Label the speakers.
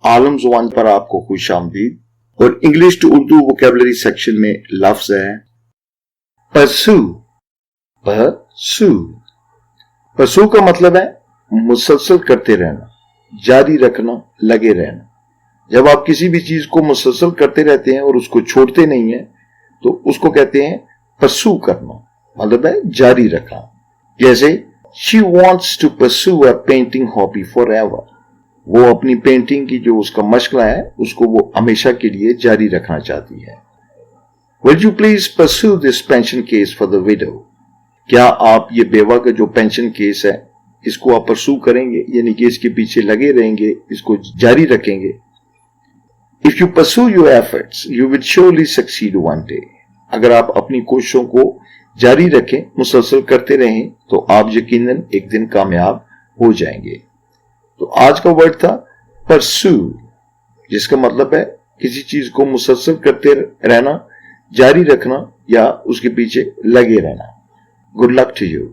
Speaker 1: आलम ज़ुबान पर आपको खुश आमदीद। और English to Urdu vocabulary section में लफ्ज है परसू। परसू परसू का मतलब है मुसलसल करते रहना, जारी रखना, लगे रहना। जब आप किसी भी चीज को मुसलसल करते रहते हैं और उसको छोड़ते नहीं है तो उसको कहते हैं परसू करना, मतलब है जारी रखना। जैसे she wants to pursue a painting hobby forever एवर, वो अपनी पेंटिंग की जो उसका मशगला है उसको वो हमेशा के लिए जारी रखना चाहती है। Will you please pursue this pension case for the widow, क्या आप ये बेवा का जो पेंशन केस है इसको आप परसू करेंगे, यानी कि इसके पीछे लगे रहेंगे, इसको जारी रखेंगे। If you pursue your efforts you will surely succeed one day, अगर आप अपनी कोशिशों को जारी रखें, मुसलसल करते रहें तो आप यकीनन एक दिन कामयाब हो जाएंगे। तो आज का वर्ड था परसू, जिसका मतलब है किसी चीज को मुसलसल करते रहना, जारी रखना या उसके पीछे लगे रहना। Good luck to you.